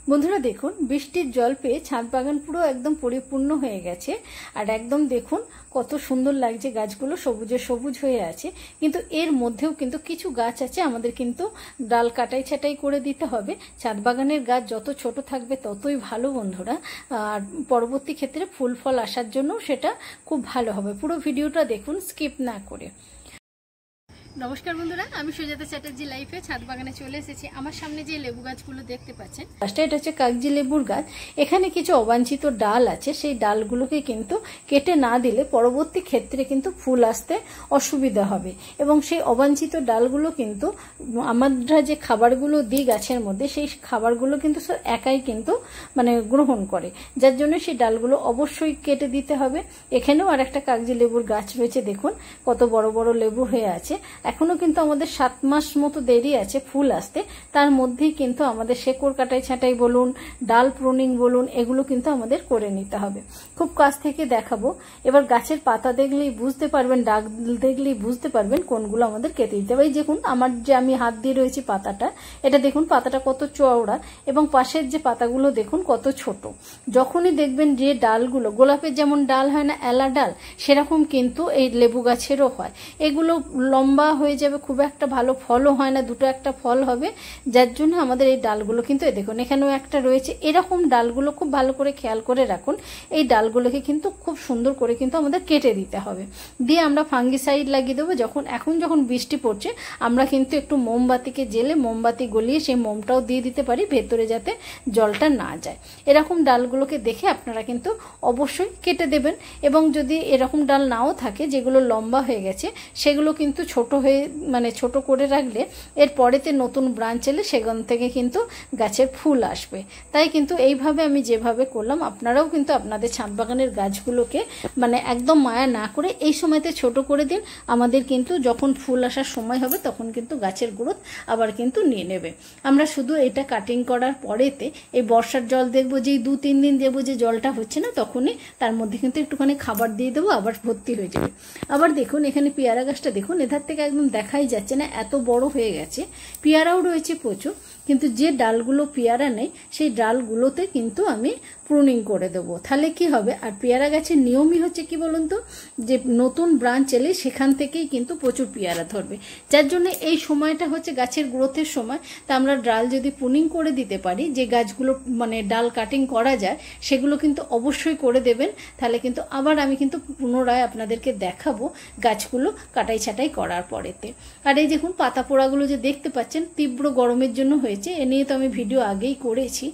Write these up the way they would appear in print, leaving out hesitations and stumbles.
বন্ধুরা দেখুন, বৃষ্টির জল পেয়ে ছাদ বাগান পুরো একদম পরিপূর্ণ হয়ে গেছে। আর একদম দেখুন কত সুন্দর লাগছে, গাছগুলো সবুজে সবুজ হয়ে আছে। কিন্তু এর মধ্যেও কিন্তু কিছু গাছ আছে, আমাদের কিন্তু ডাল কাটাই ছাটাই করে দিতে হবে। ছাদ বাগানের গাছ যত ছোট থাকবে ততই ভালো বন্ধুরা, আর পরবর্তী ক্ষেত্রে ফুল ফল আসার জন্য সেটা খুব ভালো হবে। পুরো ভিডিওটা দেখুন স্কিপ না করে। নমস্কার বন্ধুরা, আমি সুজাতা চ্যাটার্জি লাইফে ছাদ বাগানে চলে এসেছি। আমার সামনে যে লেবু গাছগুলো দেখতে পাচ্ছেন, এটা হচ্ছে কাগজি লেবুর গাছ। এখানে কিছু অবাঞ্ছিত ডাল আছে, সেই ডালগুলোকে কিন্তু কেটে না দিলে পরবর্তী ক্ষেত্রে কিন্তু ফুল আসতে অসুবিধা হবে। এবং সেই অবাঞ্ছিত ডালগুলো কিন্তু আমরা যে খাবারগুলো দিই গাছের মধ্যে, সেই খাবারগুলো কিন্তু একাই কিন্তু গ্রহণ করে, যার জন্য সেই ডালগুলো অবশ্যই কেটে দিতে হবে। এখানেও আর একটা কাগজি লেবুর গাছ রয়েছে, দেখুন কত বড় বড় লেবু হয়ে আছে। এখনো কিন্তু আমাদের 7 মাস মতো দেরি আছে ফুল আসতে। তার মধ্যেই কিন্তু আমাদের শেকড় কাটাই ছাঁটাই বলুন, ডাল প্রুনিং বলুন, এগুলো কিন্তু আমাদের করে নিতে হবে। খুব কাছ থেকে দেখাবো। এবার গাছের পাতা দেখলেই বুঝতে পারবেন, ডাল দেখলেই বুঝতে পারবেন কোনগুলো আমাদের কেটে দিতে হবে। দেখুন আমার যে আমি হাত দিয়ে রয়েছি পাতাটা, এটা দেখুন পাতাটা কত চওড়া, এবং পাশের যে পাতাগুলো দেখুন কত ছোট। যখনই দেখবেন যে ডালগুলো, গোলাপের যেমন ডাল হয় না এলা ডাল, সেরকম কিন্তু এই লেবু গাছেরও হয়। এগুলো লম্বা হয়ে যাবে, খুব একটা ভালো ফলও হয় না, দুটো একটা ফল হবে, যার জন্য আমাদের এই ডালগুলো কিন্তু দেখুন এখানেও একটা রয়েছে। এরকম ডালগুলো খুব ভালো করে খেয়াল করে রাখুন। এই ডালগুলোকে কিন্তু খুব সুন্দর করে কিন্তু আমাদের কেটে দিতে হবে, দিয়ে আমরা ফাঙ্গিসাইড লাগিয়ে দেবো। এখন যখন বৃষ্টি পড়ছে, আমরা কিন্তু একটু মোমবাতিকে জেলে মোমবাতি গলিয়ে সেই মোমটাও দিয়ে দিতে পারি ভেতরে, যাতে জলটা না যায়। এরকম ডালগুলোকে দেখে আপনারা কিন্তু অবশ্যই কেটে দেবেন। এবং যদি এরকম ডাল নাও থাকে, যেগুলো লম্বা হয়ে গেছে, সেগুলো কিন্তু ছোট হয়ে ছোট করে রাখলে এর পরেতে নতুন ব্রাঞ্চ এলে সেখান থেকে কিন্তু গাছের ফুল আসবে। তাই কিন্তু এইভাবে আমি যেভাবে করলাম, আপনারাও কিন্তু আপনাদের ছাদ বাগানের গাছগুলোকে একদম মায়া না করে এই সময়তে ছোট করে দিন। আমাদের কিন্তু যখন ফুল আসার সময় হবে তখন কিন্তু গাছের গ্রোথ আবার কিন্তু নিয়ে নেবে। আমরা শুধু এটা কাটিং করার পরেতে এই বর্ষার জল দেখবো, যেই 2-3 দিন দেখবো যে জলটা হচ্ছে না, তখনই তার মধ্যে কিন্তু একটুখানি খাবার দিয়ে দেবো, আবার ভর্তি হয়ে যাবে। আবার দেখুন এখানে পেয়ারা গাছটা দেখুন, এধার থেকে একদম দেখাই যাচ্ছে না, এত বড় হয়ে গেছে। পেয়ারাও রয়েছে প্রচুর, কিন্তু যে ডালগুলো পেয়ারা নেই সেই ডালগুলোতে কিন্তু আমি প্রুনিং করে দেবো। তাহলে কি হবে, আর পেয়ারা গাছের নিয়মই হচ্ছে কি বলুন তো, যে নতুন ব্রাঞ্চ এলে সেখান থেকেই কিন্তু প্রচুর পেয়ারা ধরবে। যার জন্য এই সময়টা হচ্ছে গাছের গ্রোথের সময়। তা আমরা ডাল যদি প্রুনিং করে দিতে পারি, যে গাছগুলো ডাল কাটিং করা যায়, সেগুলো কিন্তু অবশ্যই করে দেবেন। তাহলে কিন্তু আবার আমি কিন্তু পুনরায় আপনাদেরকে দেখাবো গাছগুলো কাটাই ছাটাই করার পরেতে। আর এই দেখুন পাতা পোড়াগুলো যে দেখতে পাচ্ছেন, তীব্র গরমের জন্য হয়েছে। এ নিয়ে তো আমি ভিডিও আগেই করেছি।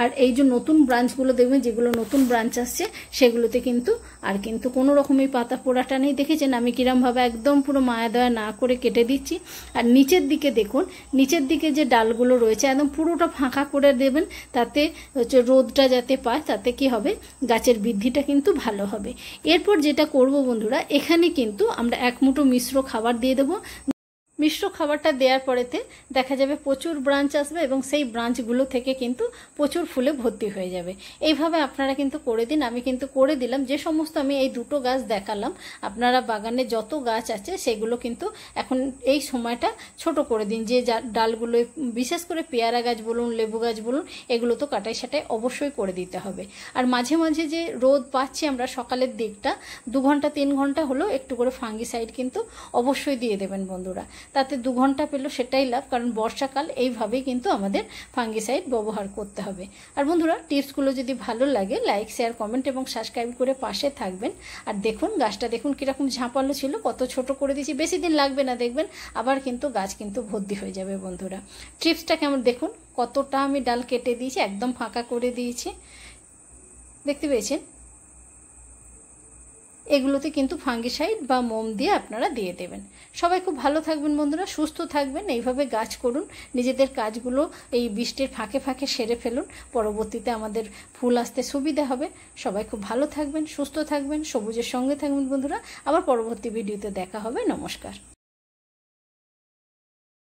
আর এই যে নতুন ব্রাঞ্চগুলো দেখবেন, যেগুলো নতুন ব্রাঞ্চ আসছে, সেগুলোতে কিন্তু আর কিন্তু কোনো রকম এই পাতা পোড়াটা নেই। দেখেছেন আমি কিরমভাবে একদম পুরো মায়া দয়া না করে কেটে দিচ্ছি। আর নিচের দিকে দেখুন, নিচের দিকে যে ডালগুলো রয়েছে একদম পুরোটা ফাঁকা করে দেবেন, তাতে হচ্ছে রোদটা যাতে পায়, তাতে কি হবে, গাছের বৃদ্ধিটা কিন্তু ভালো হবে। এরপর যেটা করব বন্ধুরা, এখানে কিন্তু আমরা 1 মুঠো মিশ্র খাবার দিয়ে দেবো। মিশ্র খাবারটা দেওয়ার পরেতে দেখা যাবে প্রচুর ব্রাঞ্চ আসবে, এবং সেই ব্রাঞ্চগুলো থেকে কিন্তু প্রচুর ফুলে ভর্তি হয়ে যাবে। এইভাবে আপনারা কিন্তু করে দিন। আমি কিন্তু করে দিলাম। যে সমস্ত আমি এই দুটো গাছ দেখালাম, আপনারা বাগানে যত গাছ আছে সেগুলো কিন্তু এখন এই সময়টা ছোট করে দিন। যে ডালগুলো, বিশেষ করে পেয়ারা গাছ বলুন, লেবু গাছ বলুন, এগুলো তো কাটাই ছাটাই অবশ্যই করে দিতে হবে। আর মাঝে মাঝে যে রোদ পাচ্ছি আমরা সকালের দিকটা 2 ঘন্টা 3 ঘন্টা হলো একটু করে ফাঙ্গিসাইড কিন্তু অবশ্যই দিয়ে দেবেন বন্ধুরা। তাতে 2 ঘন্টা পেলো সেটাই লাভ, কারণ বর্ষাকাল এইভাবেই কিন্তু আমাদের ফাঙ্গিসাইড ব্যবহার করতে হবে। আর বন্ধুরা টিপসগুলো যদি ভালো লাগে, লাইক শেয়ার কমেন্ট এবং সাবস্ক্রাইব করে পাশে থাকবেন। আর দেখুন গাছটা দেখুন কিরকম ঝাঁপালো ছিল, কত ছোট করে দিয়েছি। বেশি দিন লাগবে না, দেখবেন আবার কিন্তু গাছ কিন্তু ভর্তি হয়ে যাবে বন্ধুরা। টিপসটা কেমন দেখুন, কতটা আমি ডাল কেটে দিয়েছি, একদম ফাঁকা করে দিয়েছি, দেখতে পেয়েছেন। এগুলোতে কিন্তু ফাঙ্গিসাইড বা মোম দিয়ে আপনারা দিয়ে দেবেন। সবাই খুব ভালো থাকবেন বন্ধুরা, সুস্থ থাকবেন। এইভাবে গাছ করুন, নিজেদের কাজগুলো এই বৃষ্টির ফাঁকে ফাঁকে সেরে ফেলুন, পরবর্তীতে আমাদের ফুল আসতে সুবিধা হবে। সবাই খুব ভালো থাকবেন, সুস্থ থাকবেন, সবুজের সঙ্গে থাকবেন বন্ধুরা। আবার পরবর্তী ভিডিওতে দেখা হবে। নমস্কার।